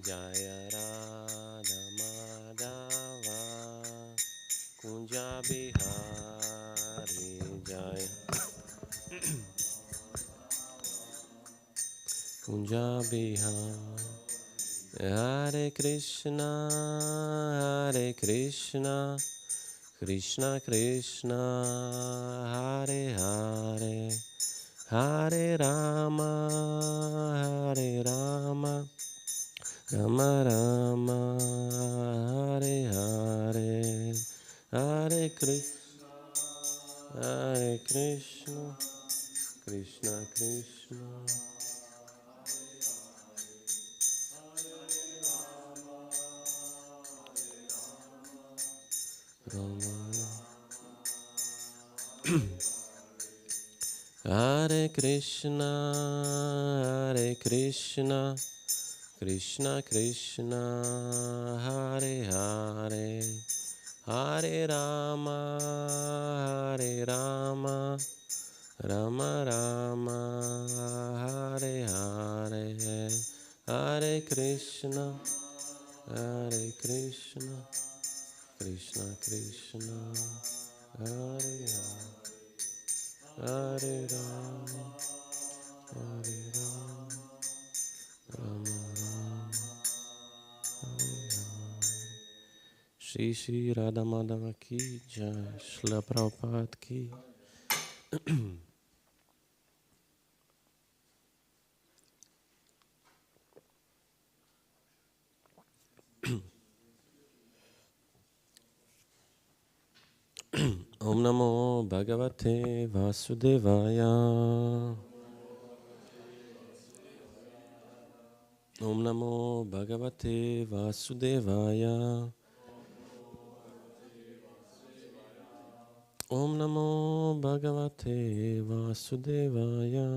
Jaya Radha Madhava Kunja Bihari Jaya Kunja Bihari Hare Krishna Krishna Krishna Hare Hare Hare Rama Rama Rama Hare Hare Hare Krishna Krishna Krishna Rama Hare Krishna Krishna Krishna Hare Hare Hare Rama Rama Rama Hare Hare Hare Krishna Krishna Krishna Hare Hare Hare Rama Rama Rama Shri Shri Radha Madhava Ki Jai Shla Prabhupada Ki Om Namo Bhagavate Vasudevaya Om Namo Bhagavate Vasudevaya Om Namo Bhagavate Vasudevaya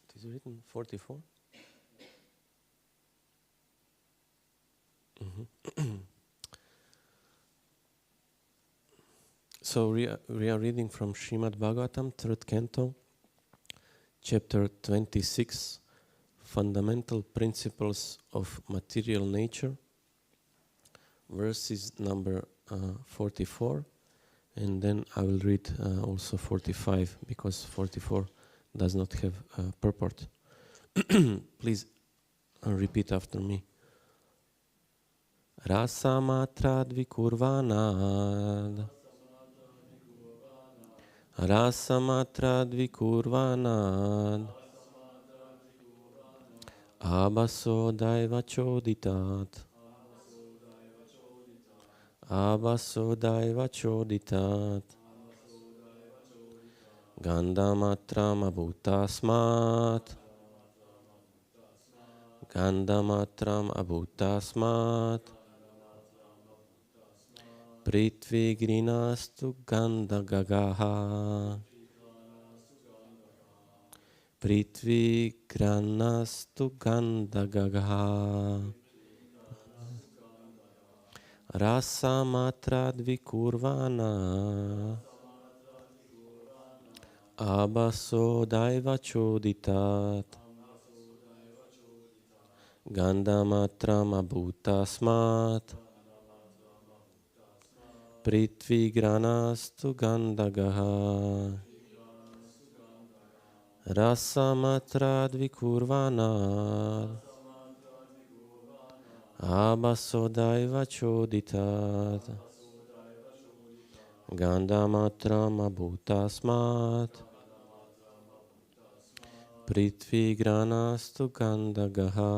It is written 44? So we are reading from Srimad Bhagavatam, 3rd canto, chapter 26, Fundamental Principles of Material Nature, verses number 44, and then I will read also 45, because 44 does not have purport. Please repeat after me. Rasa matra dvikurvanad Rasa matra dvikurvanad Abaso daiva choditat Abaso daiva choditat Gandamatram abhutasmat Gandamatram abhutasmat Prithvi grinastu gandagagaha Prithvi granastu gandagagaha Rasa matra dvikurvana Abaso daiva choditat Gandamatram abhutasmat Prithvi granastu gandagaha Rasamatra dvikurvana Abasodaiva choditat Gandamatram abhutasmat Prithvi granastu gandagaha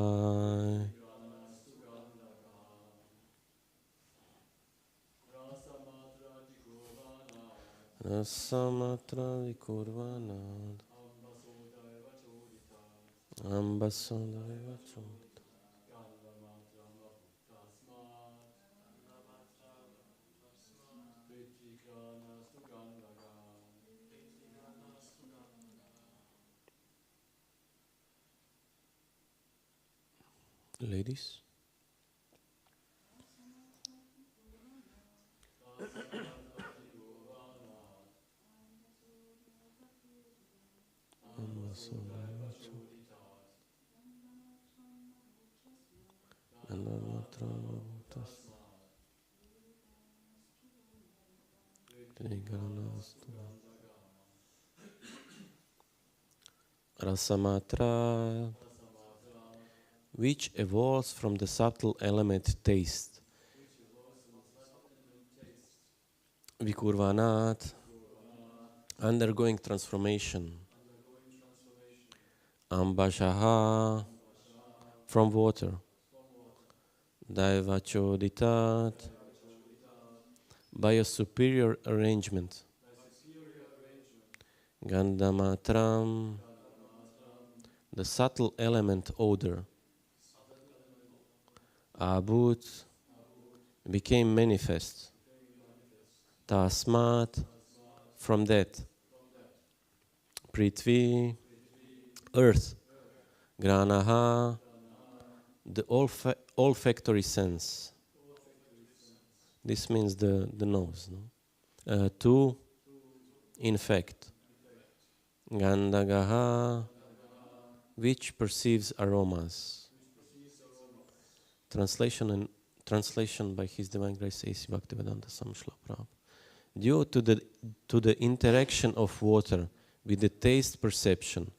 Rasamatra dvikurvana Ambasodaiva choditat Ladies? Rasamatra, which evolves from the subtle element taste. Vikurvanat, undergoing transformation. Ambashaha, from water. Daivachoditat, by a superior arrangement. Gandamatram, the subtle element odor. Abhut, became manifest. Tasmat, from that. Prithvi, earth. Granaha, the olfactory sense. This means the nose. No? Two, in fact. Gandagaha, which perceives aromas. Translation by His Divine Grace A.C. Bhaktivedanta Swami Srila Prabhupada. Due to the interaction of water with the taste perception,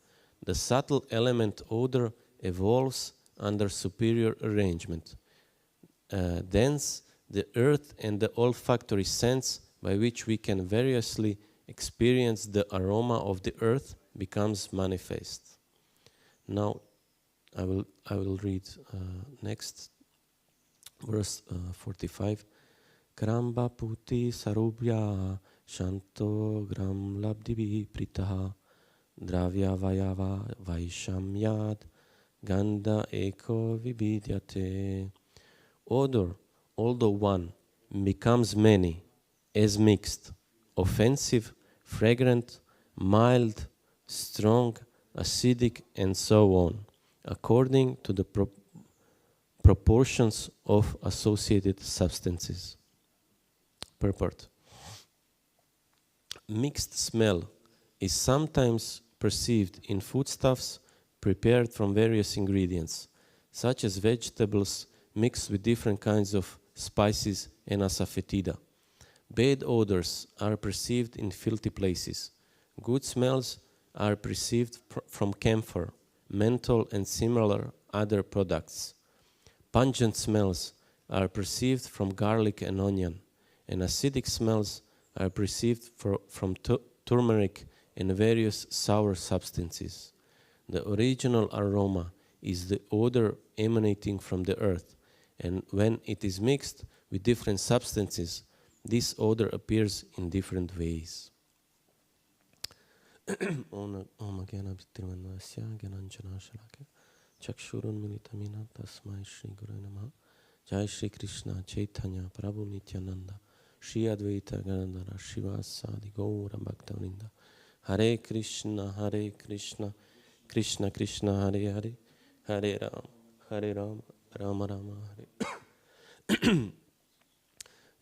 the subtle element odor evolves under superior arrangement. Thence, the earth and the olfactory sense by which we can variously experience the aroma of the earth becomes manifest. Now, I will read next verse 45. Kramba puti sarubhya shanto gram labdivi pritaha dravya vayava vaishamyad ganda eko vibidyate. Odor, although one, becomes many, as mixed, offensive, fragrant, mild, strong, acidic, and so on, according to the proportions of associated substances. Purport. Mixed smell is sometimes perceived in foodstuffs prepared from various ingredients, such as vegetables mixed with different kinds of spices and asafoetida. Bad odors are perceived in filthy places. Good smells are perceived from camphor, menthol, and similar other products. Pungent smells are perceived from garlic and onion, and acidic smells are perceived from turmeric and various sour substances. The original aroma is the odor emanating from the earth, and when it is mixed with different substances, this odor appears in different ways. Chakshurun militamina tasmai Shri Guru Namaha. Jai Shri Krishna Chaitanya Prabhu Nityananda Shri Advaita Gadadhara Shivasadi Gaura Bhaktavrinda. Hare Krishna Krishna Krishna Hare Hare Hare Ram Rama Rama Hare.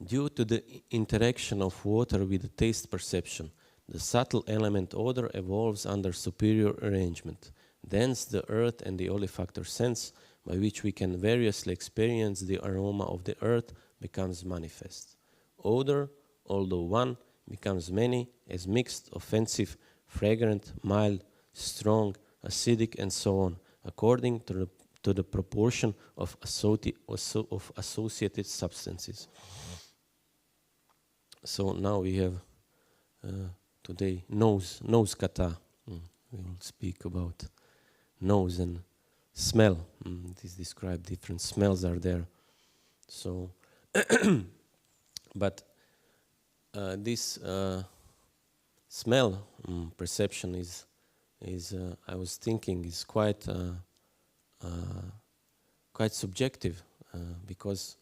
Due to the interaction of water with the taste perception, the subtle element odor evolves under superior arrangement. Thence the earth and the olfactory sense, by which we can variously experience the aroma of the earth, becomes manifest. Odor, although one, becomes many, as mixed, offensive, fragrant, mild, strong, acidic, and so on, according to the proportion of associated substances. So now we have today nose kata. We will speak about nose and smell. It is described, different smells are there. So, but this smell perception is I was thinking is quite subjective because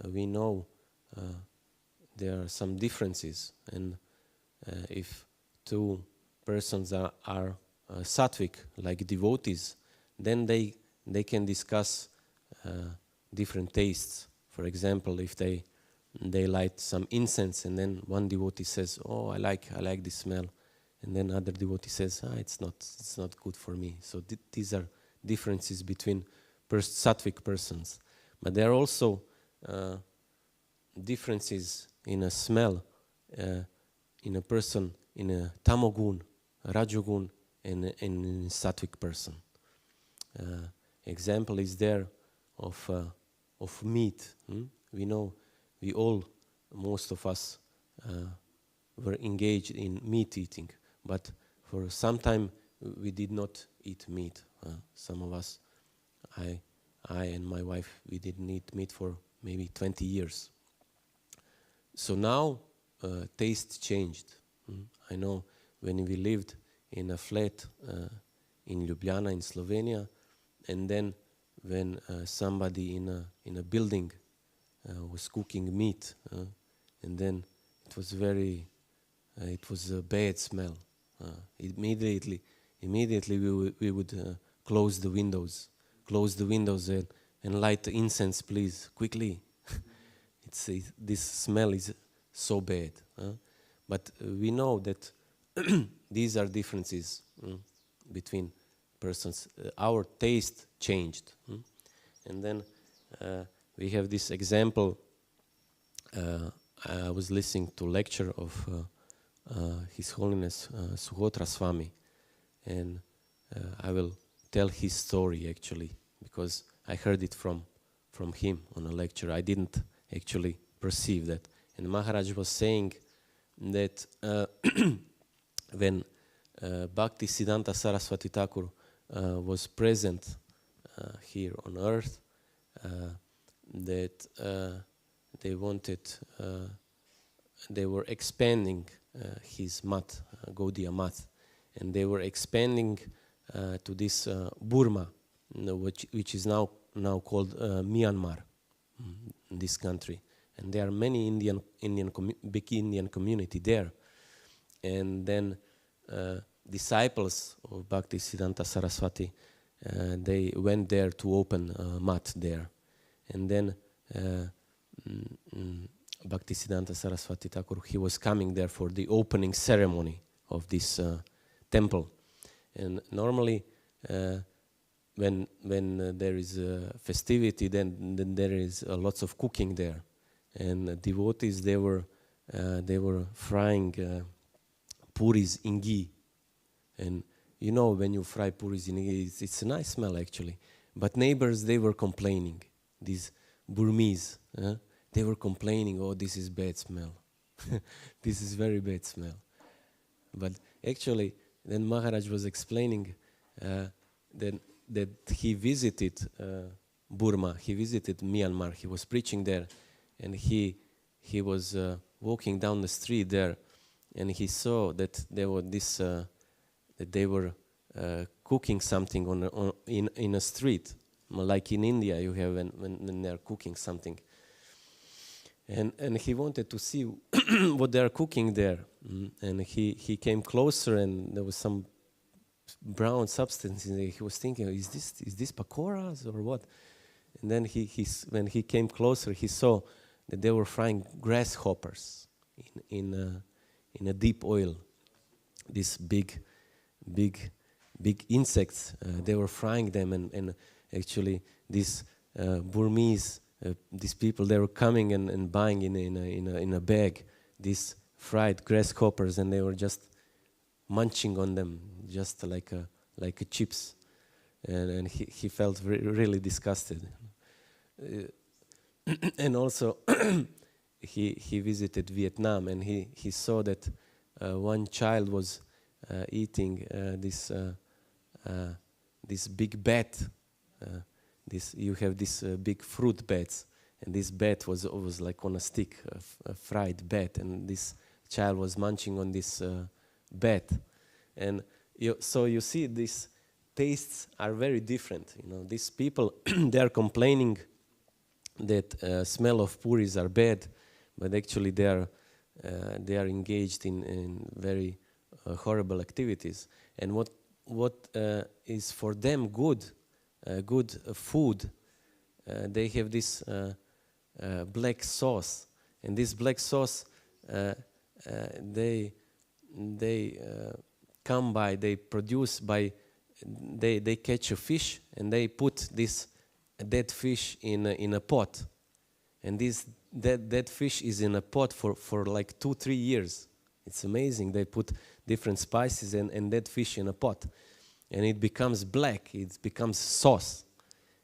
we know there are some differences, and if two persons are sattvic, like devotees, then they can discuss different tastes. For example, if they light some incense, and then one devotee says, "Oh, I like this smell," and then other devotee says, it's not good for me. So these are differences between sattvic persons. But there are also differences in a smell in a person, in a tamogun, rajogun, and in a sattvic person. Example is there of meat. We know, most of us were engaged in meat eating, but for some time we did not eat meat. Some of us, I and my wife, we didn't eat meat for maybe 20 years. So now taste changed. I know when we lived in a flat in Ljubljana in Slovenia, and then when somebody in a building was cooking meat, and then it was a bad smell. Immediately we would close the windows and light the incense, please, quickly. This smell is so bad. But we know that these are differences between persons. Our taste changed. And then we have this example. I was listening to lecture of His Holiness Suhotra Swami, and I will tell his story actually, because I heard it from him on a lecture. I didn't actually perceive that. And Maharaj was saying that when Bhakti Siddhanta Saraswati Thakur was present here on earth, that they were expanding his mat, Gaudiya mat, and they were expanding to this Burma, which is now called Myanmar, this country. And there are many big Indian community there. And then disciples of Bhakti Siddhanta Saraswati, they went there to open a mat there. And then Bhakti Siddhanta Saraswati Thakur, he was coming there for the opening ceremony of this temple. And normally when there is a festivity, then there is lots of cooking there. And devotees, they were frying puris in ghee. And you know, when you fry puris in ghee, it's a nice smell actually. But neighbors, they were complaining. These Burmese, they were complaining, oh, this is bad smell. This is very bad smell. But actually, then Maharaj was explaining that he visited Burma, he visited Myanmar, he was preaching there, and he was walking down the street there, and he saw that there were that they were cooking something in a street, like in India you have when they are cooking something. And he wanted to see what they are cooking there. And he came closer, and there was some brown substance in there. He was thinking, is this pakoras or what? And then when he came closer, he saw that they were frying grasshoppers in a deep oil. These big insects. They were frying them, and actually these Burmese. These people, they were coming and buying in a bag these fried grasshoppers, and they were just munching on them, just like a chips, and he felt really disgusted. And also he visited Vietnam, and he saw that one child was eating this big bat. You have this big fruit bats, and this bat was like on a stick, a fried bat, and this child was munching on this bat. And so you see, these tastes are very different. You know, these people they are complaining that smell of puris are bad, but actually they are engaged in very horrible activities. And what is for them good food, they have this black sauce, and this black sauce they come by, they produce by, they catch a fish and they put this dead fish in a pot, and this dead fish is in a pot for like 2-3 years. It's amazing. They put different spices and dead fish in a pot, and it becomes black. It becomes sauce,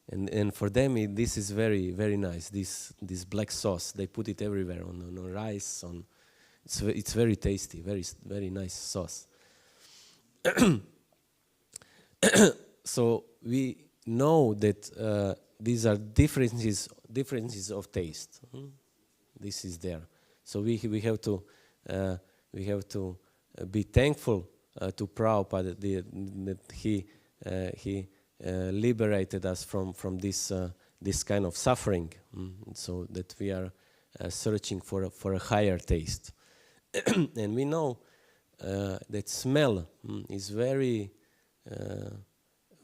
and for them this is very, very nice. This black sauce, they put it everywhere on rice. It's very tasty, very, very nice sauce. So we know that these are differences of taste. This is there. So we have to be thankful to Prabhupada that he liberated us from this kind of suffering, so that we are searching for a higher taste. And we know that smell is very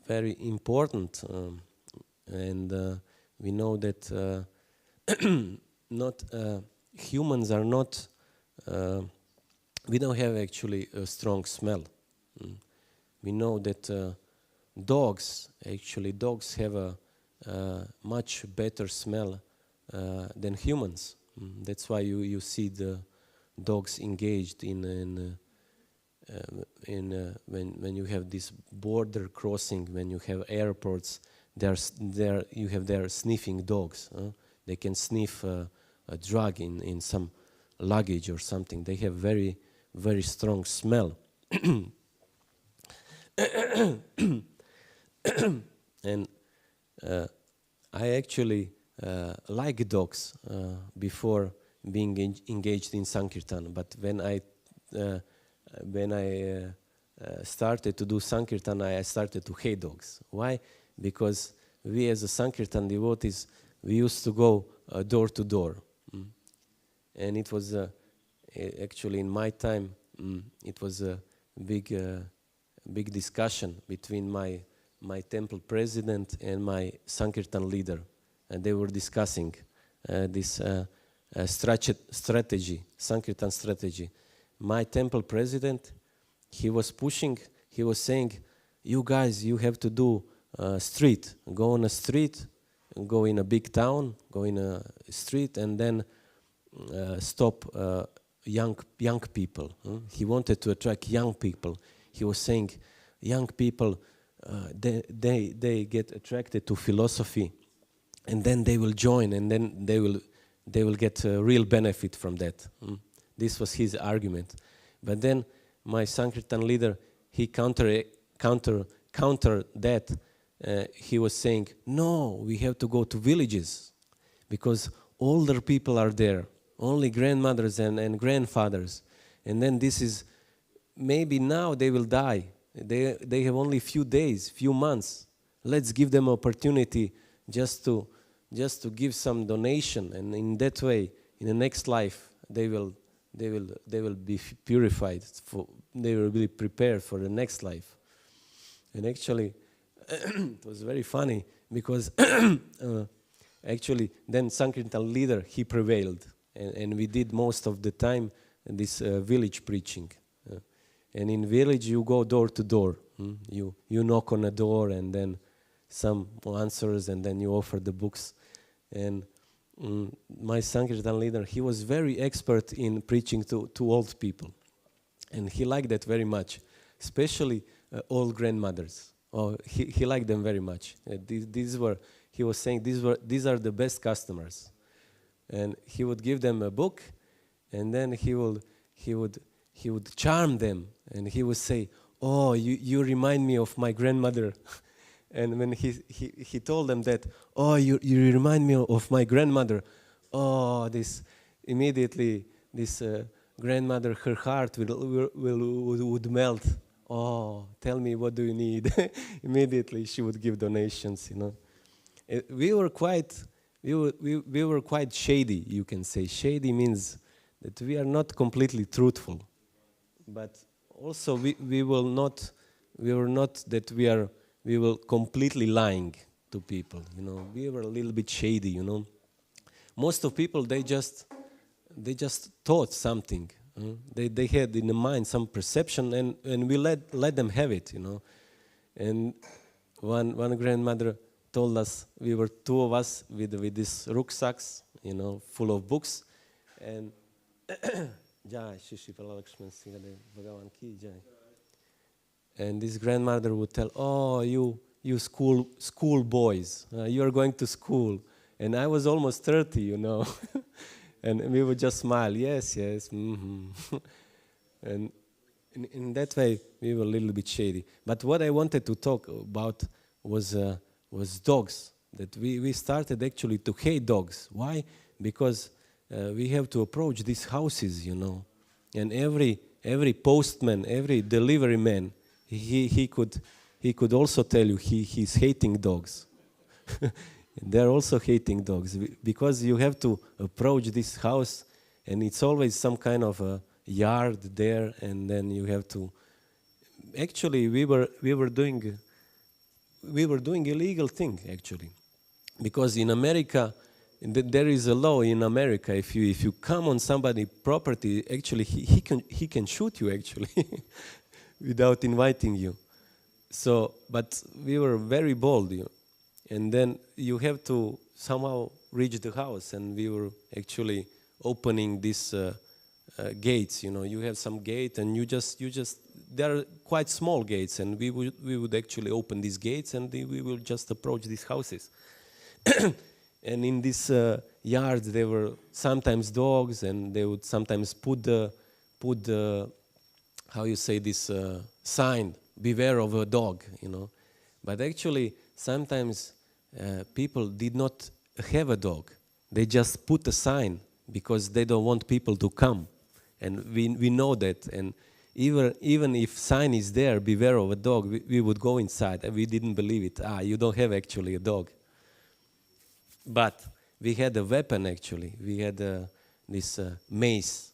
very important, and we know that not humans are not. We don't have actually a strong smell. We know that dogs have a much better smell than humans. That's why you see the dogs engaged in when you have this border crossing, when you have airports, you have their sniffing dogs. They can sniff a drug in some luggage or something. They have very, very strong smell. And I actually like dogs before being engaged in Sankirtan, but when I started to do Sankirtan, I started to hate dogs. Why? Because we as a Sankirtan devotees, we used to go door to door. And it was actually in my time, it was a big discussion between my temple president and my Sankirtan leader. And they were discussing this strategy, Sankirtan strategy. My temple president, he was saying, you guys, you have to do street. Go on a street, go in a big town, go in a street, and then stop young people. He wanted to attract young people. He was saying, young people, they get attracted to philosophy, and then they will join, and then they will get a real benefit from that. This was his argument. But then my Sankirtan leader, he counter that. He was saying, no, we have to go to villages because older people are there, only grandmothers and grandfathers. And then this is, maybe now they will die. They have only few days, few months. Let's give them opportunity just to give some donation, and in that way, in the next life, they will be purified. They will be prepared for the next life. And actually, it was very funny because actually, then Sankirtan leader, he prevailed, and we did most of the time this village preaching. And in village, you go door to door. You knock on a door, and then some answers, and then you offer the books. And my Sankirtan leader, he was very expert in preaching to old people, and he liked that very much, especially old grandmothers. Oh, he liked them very much. He was saying these are the best customers, and he would give them a book, and then he would charm them, and he would say, "Oh, you remind me of my grandmother." And when he told them that, "Oh, you remind me of my grandmother," oh, this immediately this grandmother, her heart would melt. Oh, tell me, what do you need? Immediately she would give donations. We were quite shady, you can say. Shady means that we are not completely truthful, but also we were not that we were completely lying to people. We were a little bit shady. Most of people, they just thought something, They had in the mind some perception, and we let them have it, And one grandmother told us, we were two of us with these rucksacks, full of books, and Jai Shri Shri Paralakshman Singade Bhagavan Ki Jai. And this grandmother would tell, "Oh, you school boys, you are going to school." And I was almost 30, and we would just smile, yes, mm-hmm. And in that way, we were a little bit shady. But what I wanted to talk about was dogs. That we started actually to hate dogs. Why? Because we have to approach these houses, and every postman, every delivery man, he could also tell you he's hating dogs. They're also hating dogs because you have to approach this house, and it's always some kind of a yard there, and then you have to. Actually, we were doing illegal thing actually, because in America there is a law in America. If you come on somebody's property, actually he can shoot you actually without inviting you. So, but we were very bold, and then you have to somehow reach the house, and we were actually opening these gates. You have some gate, and you just there are quite small gates, and we would actually open these gates, and we will just approach these houses. And in this yards there were sometimes dogs, and they would sometimes put the how you say this sign, beware of a dog, But actually sometimes people did not have a dog. They just put a sign because they don't want people to come. And we know that. And even if sign is there, beware of a dog, we would go inside, and we didn't believe it. You don't have actually a dog. But we had a weapon actually. We had this mace.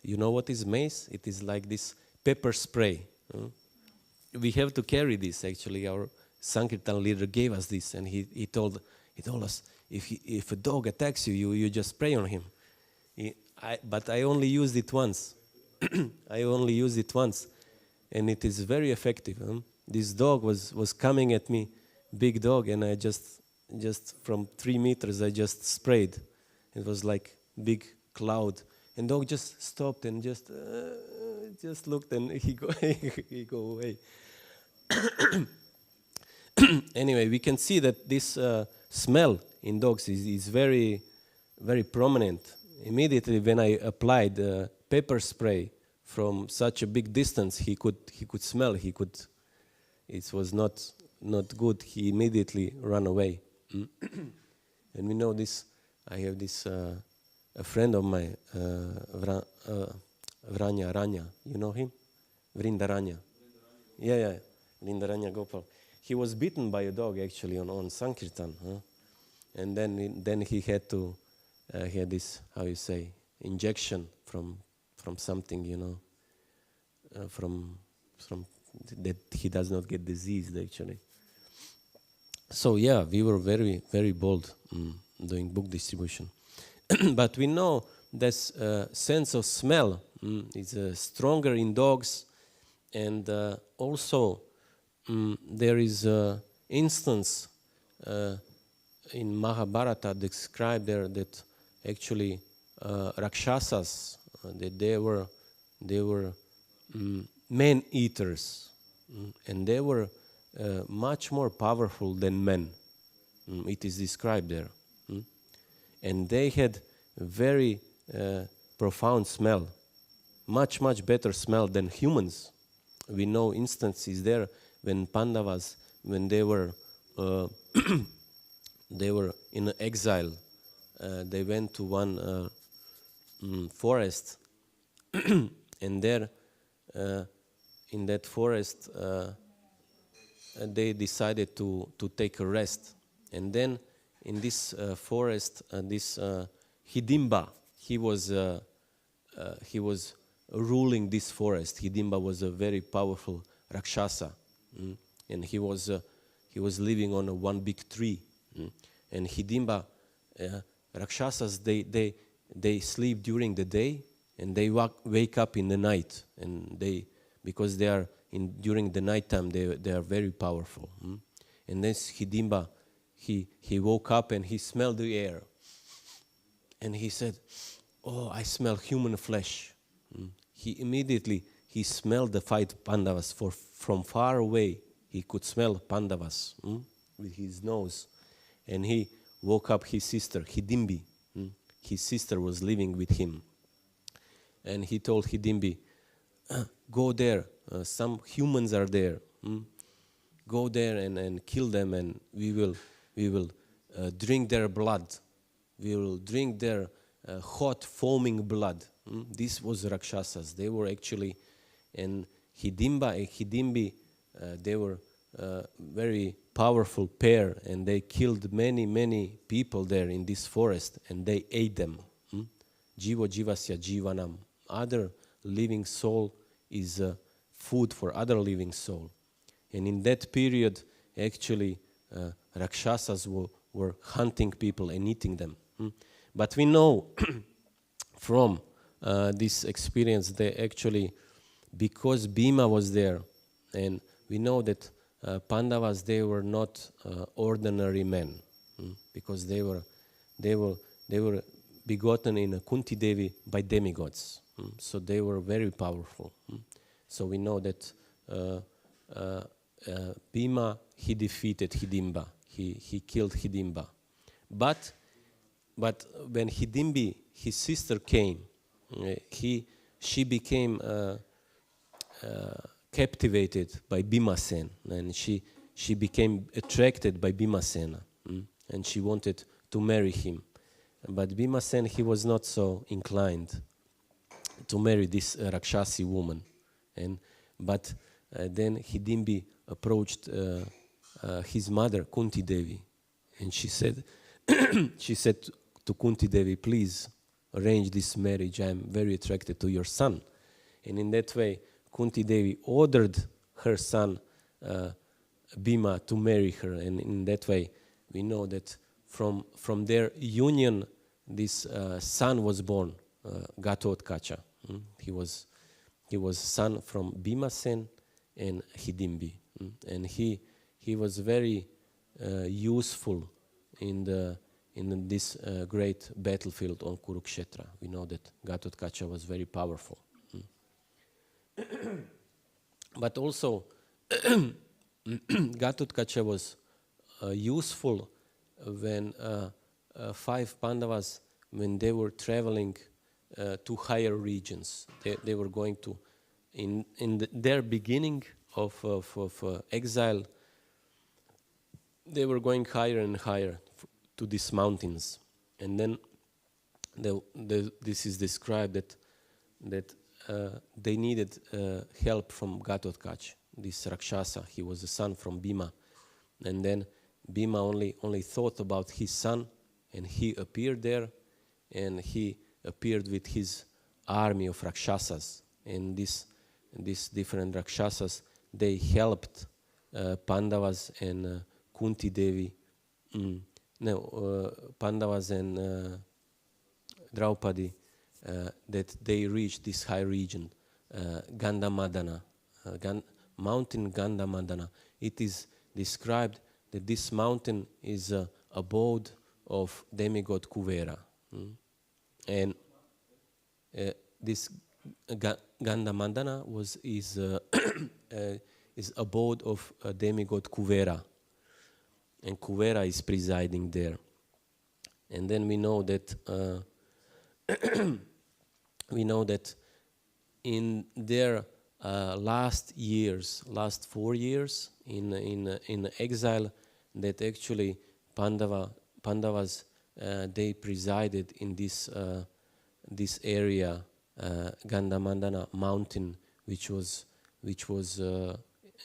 You know what is mace? It is like this pepper spray. We have to carry this actually. Our Sankirtan leader gave us this, and he told us, if a dog attacks you just spray on him. But I only used it once. And it is very effective. This dog was coming at me, big dog, and I just from 3 meters I just sprayed. It was like big cloud, and dog just stopped and just looked, and he go away. Anyway, we can see that this smell in dogs is very, very prominent. Immediately when I applied pepper spray from such a big distance, he could smell. It was not good. He immediately ran away. And we know this. I have this a friend of mine, Vranya Ranya. You know him? Vrinda Ranya. Yeah. Vrinda Ranya Gopal. He was bitten by a dog actually on Sankirtan, and then he had to he had this, how you say, injection from something, from that he does not get diseased actually. So yeah, we were very, very bold doing book distribution. But we know this sense of smell is stronger in dogs, and also there is an instance in Mahabharata described there that actually Rakshasas, that they were man eaters, and they were much more powerful than men. It is described there. And they had very profound smell, much better smell than humans. We know instances there when Pandavas, when they were in exile, they went to one forest, and there in that forest they decided to take a rest. And then in this forest, this Hidimba, he was ruling this forest. Hidimba was a very powerful Rakshasa, and he was living on one big tree. And Hidimba, Rakshasas, they sleep during the day, and they wake up in the night, and because they are during the night time, they are very powerful. And then Hidimba, he woke up and he smelled the air, and he said, "Oh, I smell human flesh." He immediately smelled the five Pandavas from far away. He could smell Pandavas with his nose, and he woke up his sister Hidimbi. His sister was living with him, and he told Hidimbi, "Go there. Some humans are there. Go there and kill them, and we will drink their blood. We will drink their hot foaming blood." This was Rakshasas. They were actually, and Hidimba and Hidimbi, they were very powerful pair, and they killed many people there in this forest, and they ate them. Jivo jivasya jivanam. Other living soul is food for other living soul. And in that period, actually, Rakshasas were hunting people and eating them. But we know from this experience, they actually, because Bhima was there, and we know that Pandavas, they were not ordinary men, because they were begotten in Kunti Devi by demigods. So they were very powerful. So we know that Bhima, he defeated Hidimba. He killed Hidimba. But when Hidimbi, his sister, came, she became captivated by Bhimasen, and she became attracted by Bhimasena, and she wanted to marry him. But Bhimasen, he was not so inclined to marry this Rakshasi woman. But then Hidimbi approached his mother, Kunti Devi, and she said to Kunti Devi, "Please arrange this marriage. I am very attracted to your son." And in that way, Kunti Devi ordered her son Bhima to marry her, and in that way, we know that from their union, this son was born, Gatotkacha. He was son from Bhimasen and Hidimbi, and he was very useful in this great battlefield on Kurukshetra. We know that Gatotkacha was very powerful. But also, Gatotkacha was useful when five Pandavas, when they were traveling to higher regions. They were going to, in their beginning of exile, they were going higher and higher to these mountains. And then this is described that they needed help from Gatotkacha, this Rakshasa. He was a son from Bhima. And then Bhima only thought about his son, and he appeared there, and he appeared with his army of Rakshasas. And these different Rakshasas, they helped Pandavas and Kunti Devi, Pandavas and Draupadi, that they reached this high region, Gandhamadana, mountain Gandhamadana. It is described that this mountain is abode of demigod Kuvera. And this Gandhamadana is abode of demigod Kuvera, and Kuvera is presiding there. And then we know that in their last 4 years in exile, that actually Pandavas they presided in this area, Gandhamadana mountain, which was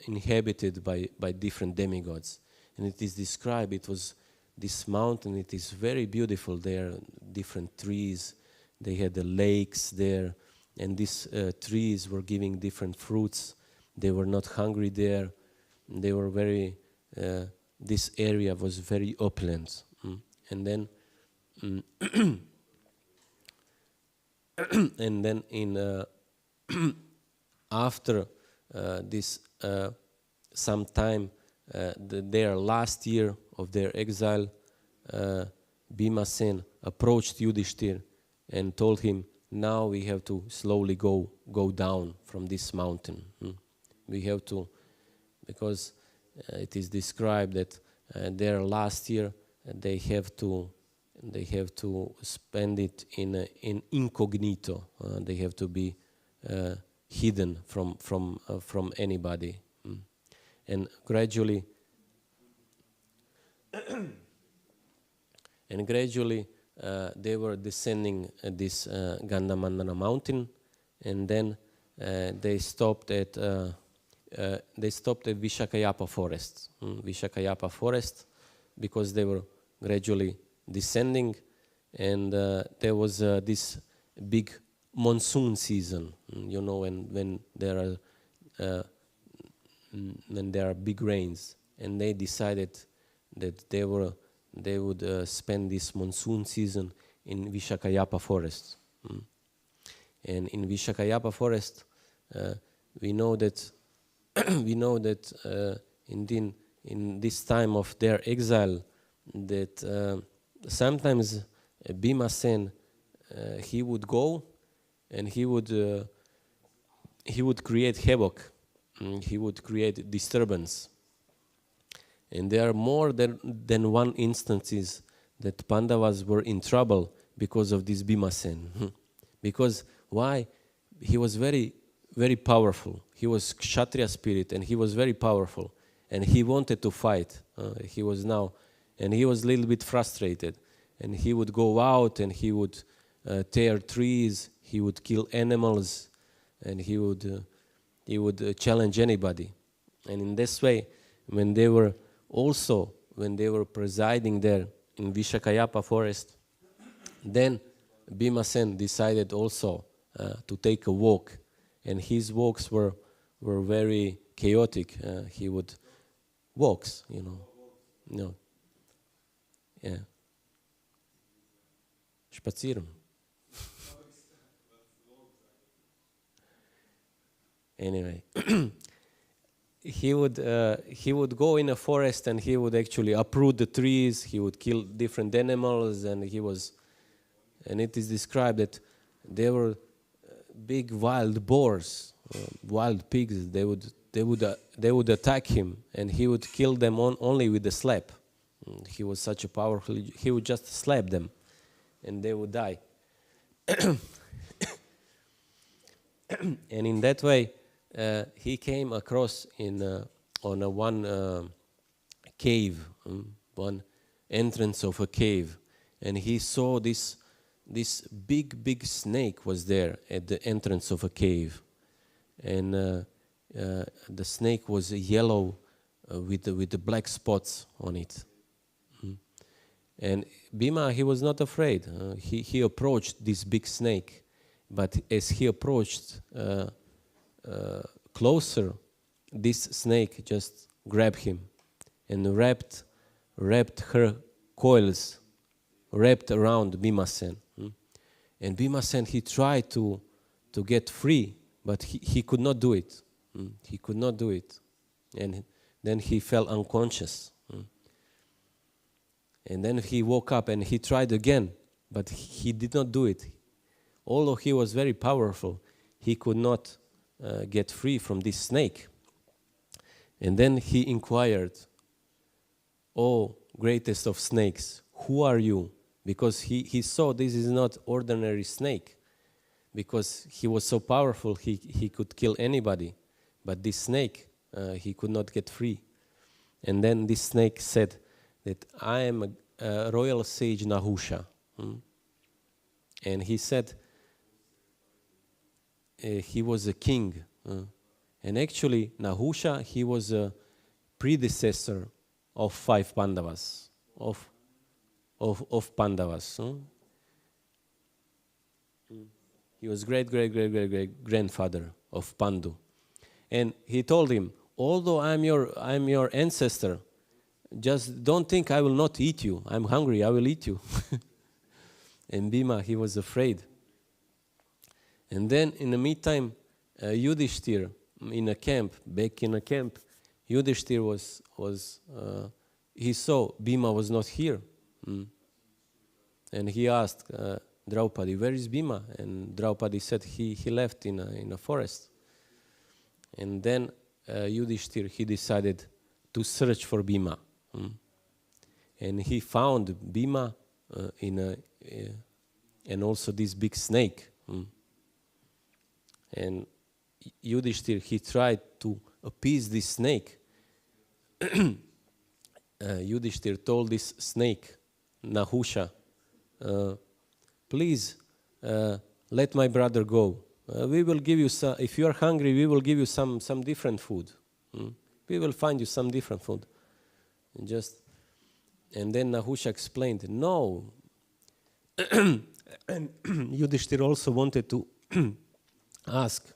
inhabited by different demigods. And it is described, it was this mountain, it is very beautiful. There are different trees, they had the lakes there, and these trees were giving different fruits. They were not hungry there. They were very, this area was very opulent. And then and then in after this some time, their last year of their exile, Bhimasen approached Yudhishthir and told him, now we have to slowly go down from this mountain. We have to, because it is described that their last year they have to spend it in incognito. They have to be hidden from anybody, and gradually they were descending this Gandhamandana mountain, and then they stopped at Vishakayapa forest. Vishakayapa forest, because they were gradually descending, and there was this big monsoon season. You know, when there are big rains, and they decided that they would spend this monsoon season in Vishakayapa forest. And in Vishakayapa forest, we know that in this time of their exile, that sometimes Bhimasen he would go and he would create havoc. He would create disturbance. And there are more than one instances that Pandavas were in trouble because of this Bhimasen. Because why? He was very, very powerful. He was Kshatriya spirit, and he was very powerful. And he wanted to fight. He was a little bit frustrated. And he would go out and he would tear trees. He would kill animals, and he would challenge anybody. And in this way, when they were presiding there in Vishakayapa forest, then Bhimasen decided also to take a walk, and his walks were very chaotic. He would walks, no, yeah, spazieren. Anyway, he would go in a forest and he would actually uproot the trees. He would kill different animals, and it is described that there were big wild boars, wild pigs. They would attack him, and he would kill them only with a slap. He was such a powerful. He would just slap them, and they would die. And in that way, he came across on one cave, one entrance of a cave, and he saw this big snake was there at the entrance of a cave, and the snake was yellow with the black spots on it. And Bhima, he was not afraid. He approached this big snake, but as he approached closer, this snake just grabbed him and wrapped her coils, wrapped around Bhimasen. And Bhimasen, he tried to get free, but he could not do it. He could not do it. And then he fell unconscious. And then he woke up and he tried again, but he did not do it. Although he was very powerful, he could not get free from this snake. And then he inquired, "Oh, greatest of snakes, who are you?" Because he saw this is not ordinary snake. Because he was so powerful, he could kill anybody. But this snake, he could not get free. And then this snake said that I am a royal sage Nahusha. And he said he was a king. And actually, Nahusha, he was a predecessor of 5 Pandavas, of Pandavas. He was great grandfather of Pandu. And he told him, although I'm your ancestor, just don't think I will not eat you. I'm hungry, I will eat you. And Bhima, he was afraid. And then in the meantime, Yudhishthir back in a camp, Yudhishthir he saw Bhima was not here. And he asked Draupadi, where is Bhima? And Draupadi said he left in a forest. And then Yudhishthir, he decided to search for Bhima. And he found Bhima and also this big snake. And Yudhishthir, he tried to appease this snake. Yudhishthir told this snake, Nahusha, please let my brother go. We will give you some, if you are hungry, we will give you some different food. We will find you some different food. And then Nahusha explained, no. And Yudhishthir also wanted to ask,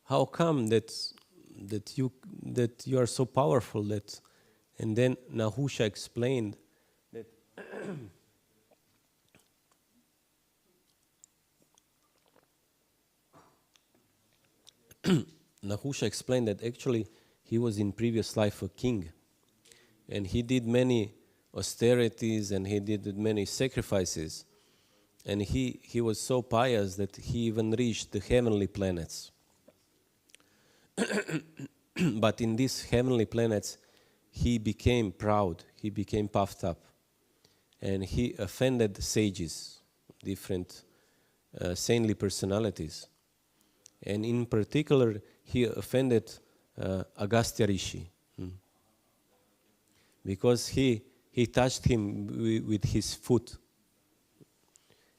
how come that you are so powerful that? And then Nahusha explained that Nahusha explained that actually he was in previous life a king, and he did many austerities and he did many sacrifices, and he was so pious that he even reached the heavenly planets. But in these heavenly planets, he became proud, he became puffed up, and he offended sages, different saintly personalities. And in particular, he offended Agastya Rishi, because he touched him with his foot.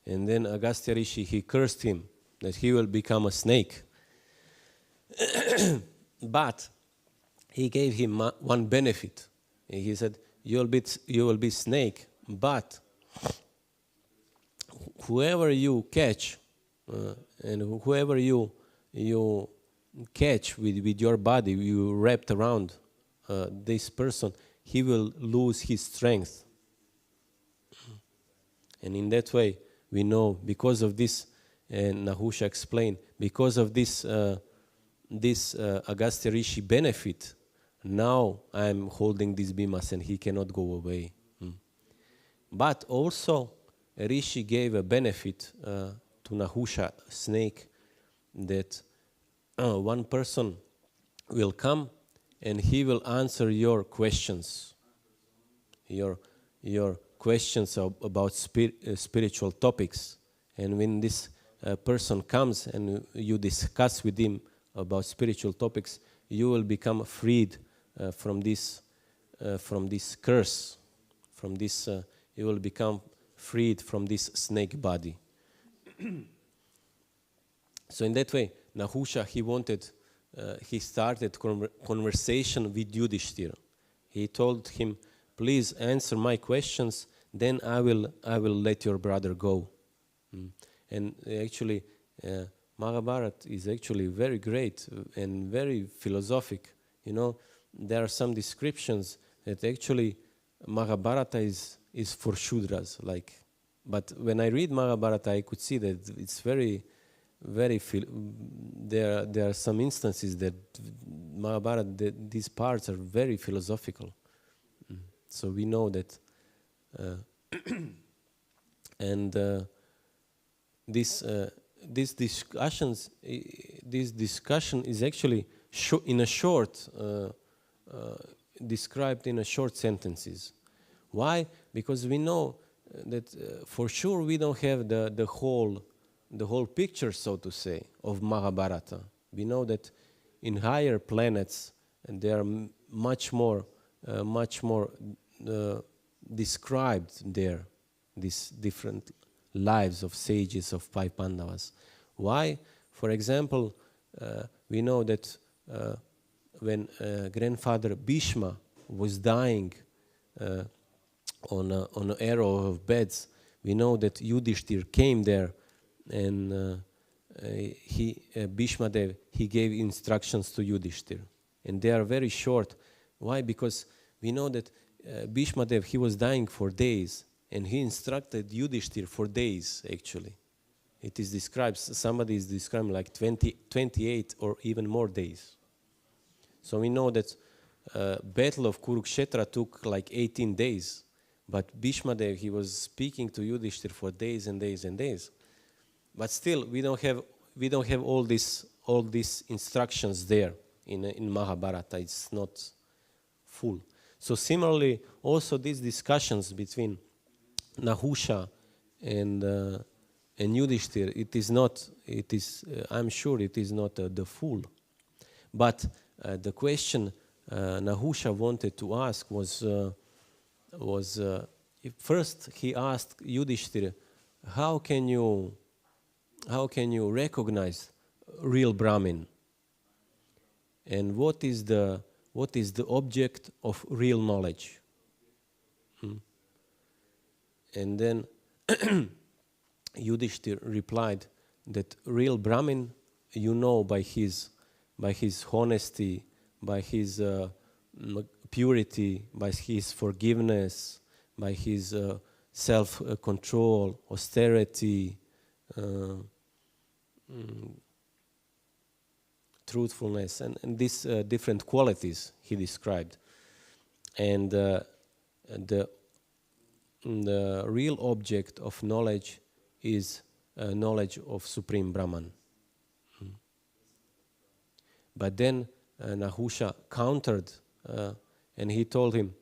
And then Agastya Rishi, he cursed him that he will become a snake. But he gave him one benefit. And he said, you will be snake, but whoever you catch, and whoever you catch with your body, you wrapped around this person, he will lose his strength. And in that way, we know, because of this, and Nahusha explained, because of this Agastya Rishi benefit, now I am holding this Bhimas and he cannot go away. But also, Rishi gave a benefit to Nahusha, snake, that one person will come and he will answer your questions, your questions about spiritual topics. And when this person comes and you discuss with him about spiritual topics, you will become freed from this curse, you will become freed from this snake body. So in that way, Nahusha, he started conversation with Yudhishthira. He told him, please answer my questions, then I will let your brother go. And actually, Mahabharata is actually very great and very philosophic. You know, there are some descriptions that actually Mahabharata is for Shudras. But when I read Mahabharata, I could see that it's very there are some instances that Mahabharata, these parts are very philosophical. So we know that, and this discussion is actually described in a short sentences. Why? Because we know that for sure we don't have the whole picture, so to say, of Mahabharata. We know that in higher planets, and there are much more described there, these different lives of sages, of five Pandavas. Why? For example, we know that when grandfather Bhishma was dying on an arrow of beds, we know that Yudhishthir came there, and Bhishma Dev, he gave instructions to Yudhishthir, and they are very short. Why? Because we know that Bhishma Dev, he was dying for days, and he instructed Yudhishthir for days, actually. it is described, somebody is describing like 28 or even more days. So we know that Battle of Kurukshetra took like 18 days, but Bhishma Dev, he was speaking to Yudhishthir for days and days and days. But still, we don't have all these instructions there in Mahabharata. It's not full. So similarly, also these discussions between Nahusha and Yudhishthir, I'm sure it is not the full. But the question Nahusha wanted to ask was first he asked Yudhishthir, how can you recognize real Brahmin? And what is the object of real knowledge? And then Yudhishthir replied that real Brahmin you know by his honesty, by his purity, by his forgiveness, by his self-control, austerity, truthfulness, and these different qualities he described. And the real object of knowledge is knowledge of Supreme Brahman. But then Nahusha countered and he told him,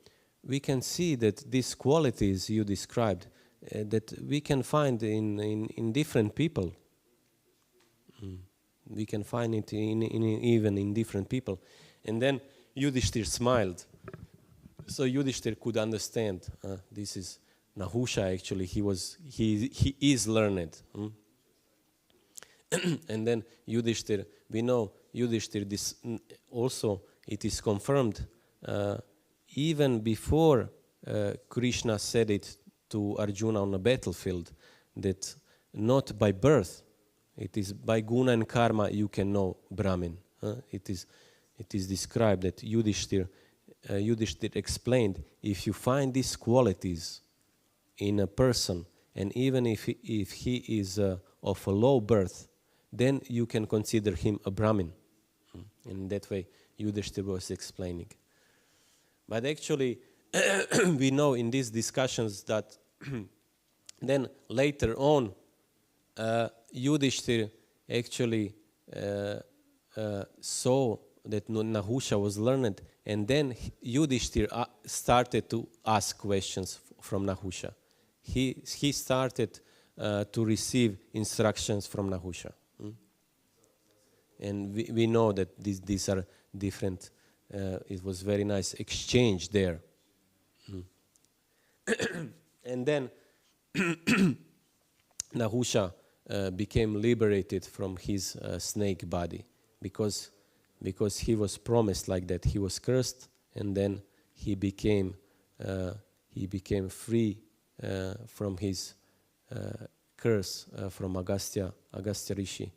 we can see that these qualities you described, that we can find in different people. We can find it even in different people. And then Yudhishthir smiled. So Yudhishthir could understand. This is Nahusha actually. He is learned. And then Yudhishthir, we know Yudhishthir. This also it is confirmed even before Krishna said it to Arjuna on the battlefield, that not by birth, it is by guna and karma you can know Brahmin. It is described that Yudhishthir explained, if you find these qualities in a person, and even if he is of a low birth, then you can consider him a Brahmin. In that way, Yudhishthir was explaining. But actually, we know in these discussions that then later on, Yudhishthir actually saw that Nahusha was learned, and then Yudhishthir started to ask questions from Nahusha. He started to receive instructions from Nahusha. And we know that these are different. It was very nice exchange there. And then Nahusha became liberated from his snake body because he was promised like that. He was cursed, and then he became free from his curse from Agastya Rishi.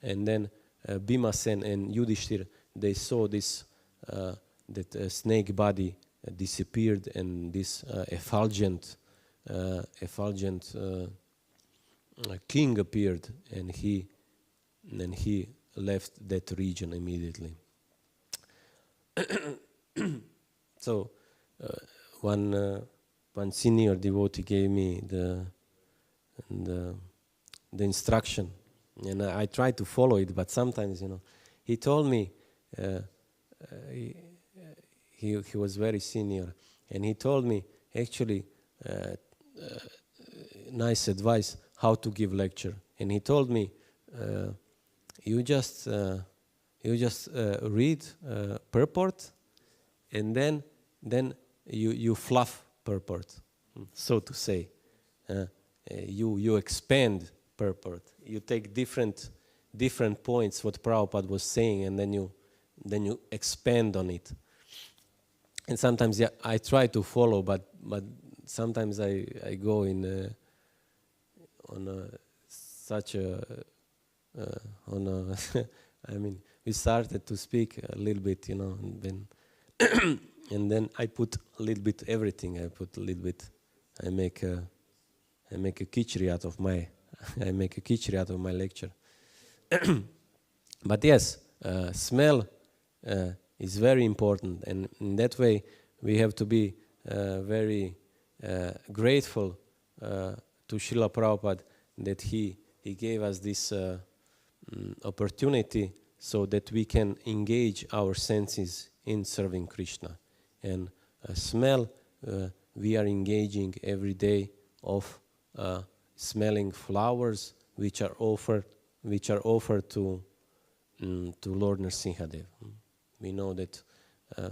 And then Bhimasen and Yudhishthir, they saw this that snake body disappeared, and this effulgent king appeared, and he left that region immediately. So one senior devotee gave me the instruction, and I tried to follow it, but sometimes, he told me, he was very senior, and he told me actually nice advice how to give lecture. And he told me, you just read purport, and then you fluff purport, so to say. You expand purport. You take different points what Prabhupada was saying, and then you expand on it. And sometimes I try to follow, but sometimes I go I mean, we started to speak a little bit, and then and then I put a little bit everything. I make a khichdi out of my I make a khichdi out of my lecture. But yes, smell is very important, and in that way we have to be very grateful to Srila Prabhupada that he gave us this opportunity so that we can engage our senses in serving Krishna. And smell, we are engaging every day of smelling flowers which are offered to Lord Nrsimhadev. We know that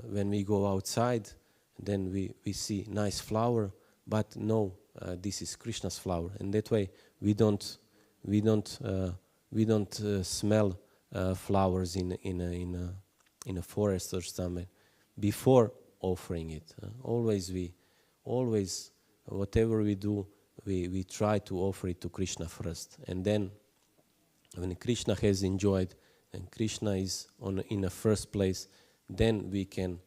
when we go outside, then we see nice flower, but no, this is Krishna's flower, and that way we don't smell flowers in a forest or somewhere before offering it. Always whatever we do, we try to offer it to Krishna first, and then when Krishna has enjoyed and Krishna is in the first place, then we can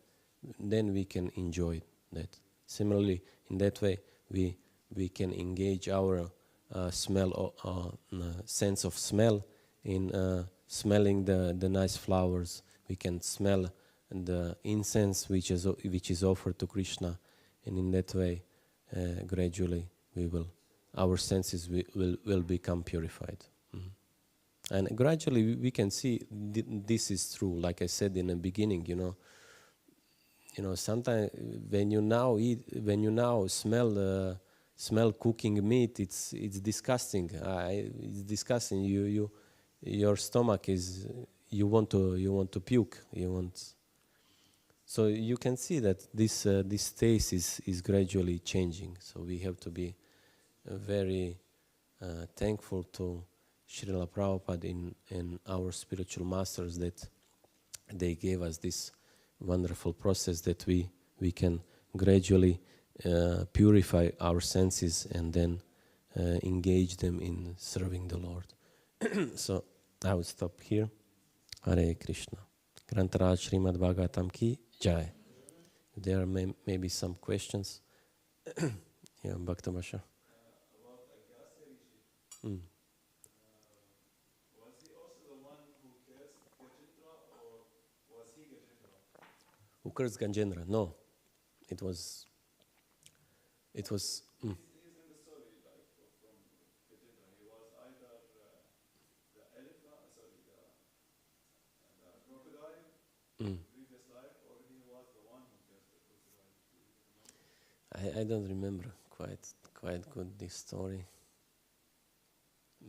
enjoy that. Similarly, in that way, we can engage our sense of smell in smelling the nice flowers. We can smell the incense which is offered to Krishna, and in that way, gradually our senses will become purified. And gradually we can see this is true. Like I said in the beginning, sometimes when you now smell cooking meat, it's disgusting. It's disgusting. Your stomach is you want to puke. So you can see that this taste is gradually changing. So we have to be very thankful to Srila Prabhupada and our spiritual masters that they gave us this wonderful process that we can gradually purify our senses and then engage them in serving the Lord. So I will stop here. Hare Krishna. Grantaraj Srimad Bhagavatam ki jai. There are maybe some questions. Yeah, Bhakta Bashar. About Agastya Rishi. Was he also the one who cursed Gajendra, or was he Gajendra? Who cursed Gajendra? No. It was. He's in the story, like from Gajendra. He was either the elephant, the crocodile, previous life, or he was the one who cursed the crocodile. I don't remember quite good this story.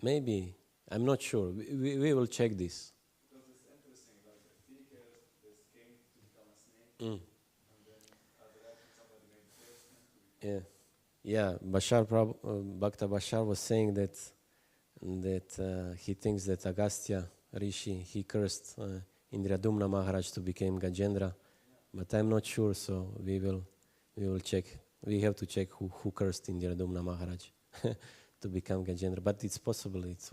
Maybe, I'm not sure. We will check this. Because it's interesting, like if he cursed this king to become a snake, and then as a reaction somebody made curse him to become. Yeah. Bhakta Bashar was saying that he thinks that Agastya Rishi, he cursed Indradumna Maharaj to become Gajendra, but I'm not sure, so we will check. We have to check who cursed Indradumna Maharaj to become Gajendra, but it's possible it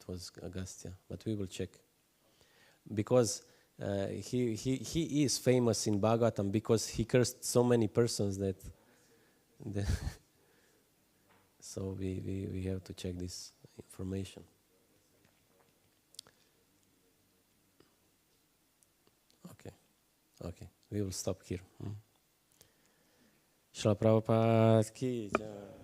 was Agastya, but we will check. Because he is famous in Bhagavatam because he cursed so many persons that so we have to check this information. Okay, we will stop here. Srila Prabhupada ki jai.